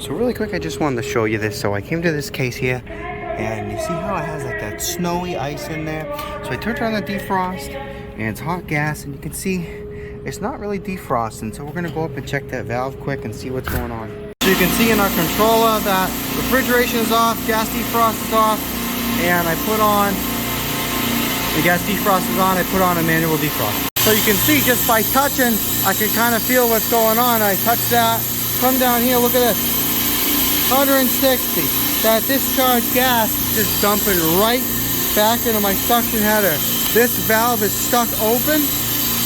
So really quick, I just wanted to show you this. So I came to this case here, and you see how it has like that snowy ice in there. So I turned on the defrost, and it's hot gas, and you can see it's not really defrosting. So we're gonna go up and check that valve quick and see what's going on. So you can see in our controller that refrigeration is off, gas defrost is off, and I put on the gas defrost is on. I put on a manual defrost. So you can see just by touching, I can kind of feel what's going on. I touch that, come down here, look at this, 160. That discharge gas is just dumping right back into my suction header. This valve is stuck open,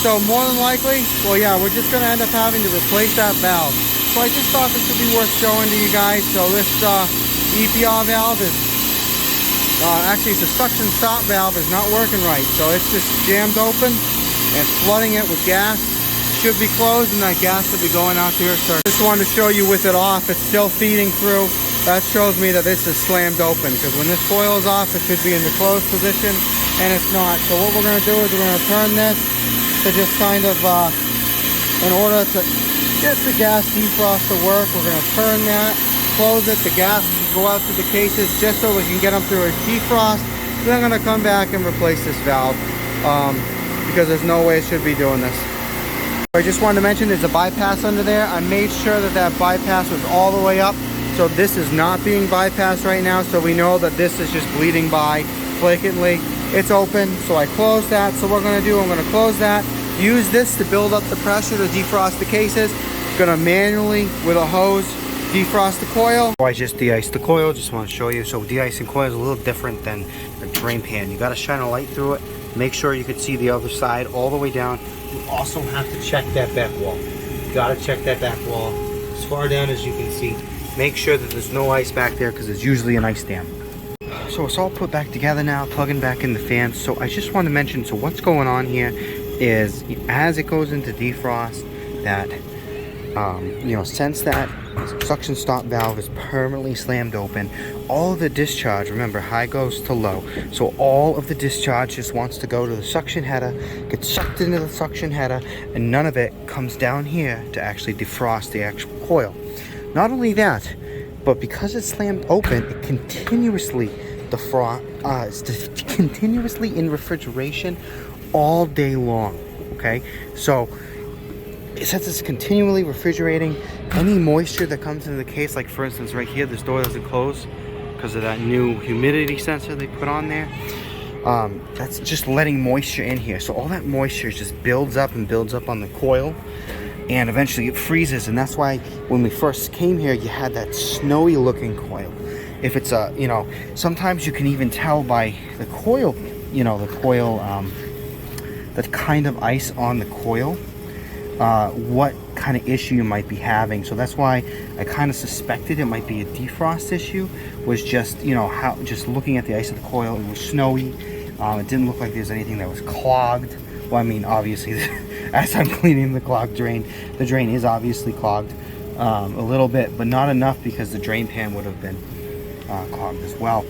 so more than likely, well yeah, we're just gonna end up having to replace that valve. So I just thought this would be worth showing to you guys. So this EPR valve is, actually it's a suction stop valve, is not working right. So it's just jammed open and flooding it with gas. Should be closed and that gas should be going out to your circuit. Just wanted to show you with it off, it's still feeding through. That shows me that this is slammed open, because when this coil is off, it should be in the closed position, and it's not. So what we're gonna do is we're gonna turn this to just kind of, in order to get the gas defrost to work, we're gonna turn that, close it, the gas will go out to the cases just so we can get them through a defrost. Then I'm gonna come back and replace this valve. Because there's no way it should be doing this. I just wanted to mention there's a bypass under there. I made sure that that bypass was all the way up. So this is not being bypassed right now. So we know that this is just bleeding by flagrantly. It's open, so I closed that. So what we're gonna do, I'm gonna close that, use this to build up the pressure to defrost the cases. Gonna manually, with a hose, defrost the coil. I just de-iced the coil, just want to show you. So de-icing coil is a little different than a drain pan. You gotta shine a light through it. Make sure you can see the other side all the way down. You also have to check that back wall. You gotta check that back wall as far down as you can see. Make sure that there's no ice back there, because it's usually an ice dam. So it's all put back together now, plugging back in the fans. So I just want to mention, so what's going on here is as it goes into defrost, that you know, since that suction stop valve is permanently slammed open, all of the discharge, remember, high goes to low, so all of the discharge just wants to go to the suction header, gets sucked into the suction header, and none of it comes down here to actually defrost the actual coil. Not only that, but because it's slammed open, it continuously continuously in refrigeration all day long. Okay, so since it's continually refrigerating, any moisture that comes into the case, like for instance right here, this door doesn't close because of that new humidity sensor they put on there, that's just letting moisture in here. So all that moisture just builds up and builds up on the coil, and eventually it freezes. And that's why when we first came here, you had that snowy looking coil. If it's a, you know, sometimes you can even tell by the coil, you know, the coil, the kind of ice on the coil, what kind of issue you might be having. So that's why I kind of suspected it might be a defrost issue, was just, you know, how, just looking at the ice of the coil, it was snowy. It didn't look like there's anything that was clogged. Well, I mean, obviously, as I'm cleaning the clogged drain, the drain is obviously clogged a little bit, but not enough because the drain pan would have been clogged as well.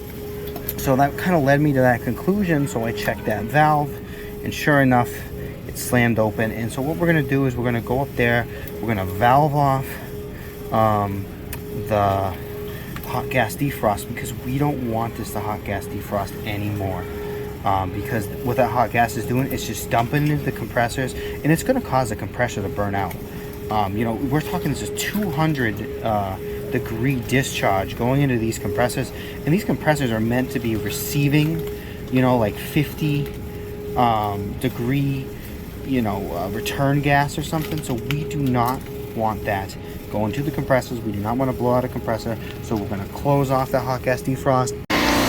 So that kind of led me to that conclusion. So I checked that valve, and sure enough, it's slammed open. And so what we're going to do is we're going to go up there, we're going to valve off the hot gas defrost, because we don't want this to hot gas defrost anymore. Because what that hot gas is doing, it's just dumping into the compressors, and it's going to cause the compressor to burn out. You know, we're talking this is 200 degree discharge going into these compressors, and these compressors are meant to be receiving, you know, like 50 degree, you know, return gas or something. So we do not want that going to the compressors. We do not want to blow out a compressor. So we're going to close off that hot gas defrost.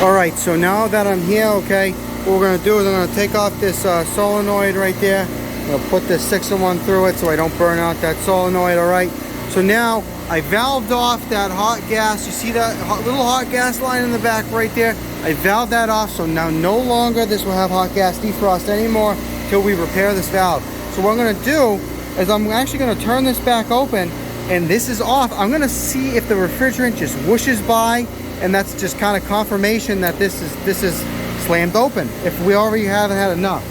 All right, so now that I'm here, okay, what we're going to do is I'm going to take off this solenoid right there. I'm going to put this 6-in-1 through it so I don't burn out that solenoid. All right, so now I valved off that hot gas. You see that little hot gas line in the back right there? I valved that off, so now no longer this will have hot gas defrost anymore till we repair this valve. So what I'm going to do is I'm actually going to turn this back open, and this is off. I'm going to see if the refrigerant just whooshes by, and that's just kind of confirmation that this is slammed open, if we already haven't had enough.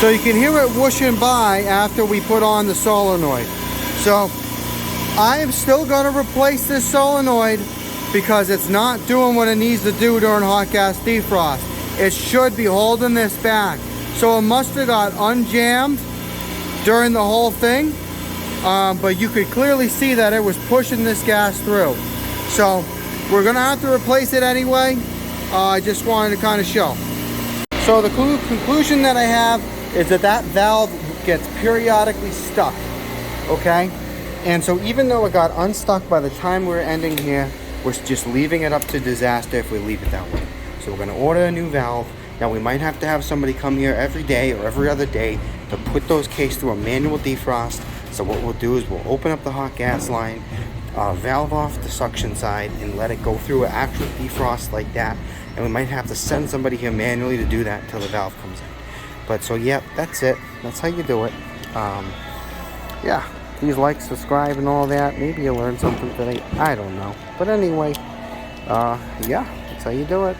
So you can hear it whooshing by after we put on the solenoid. So I am still going to replace this solenoid because it's not doing what it needs to do during hot gas defrost. It should be holding this back. So it must have got unjammed during the whole thing. But you could clearly see that it was pushing this gas through. So we're going to have to replace it anyway. I just wanted to kind of show. So the conclusion that I have is that valve gets periodically stuck. Okay? And so even though it got unstuck by the time we're ending here, we're just leaving it up to disaster if we leave it that way. So we're going to order a new valve. Now we might have to have somebody come here every day or every other day to put those cases through a manual defrost. So what we'll do is we'll open up the hot gas line, valve off the suction side, and let it go through an actual defrost like that. And we might have to send somebody here manually to do that until the valve comes in. But so yeah, that's it. That's how you do it. Yeah, please like, subscribe, and all that. Maybe you learned something today. I don't know. But anyway, yeah, that's how you do it.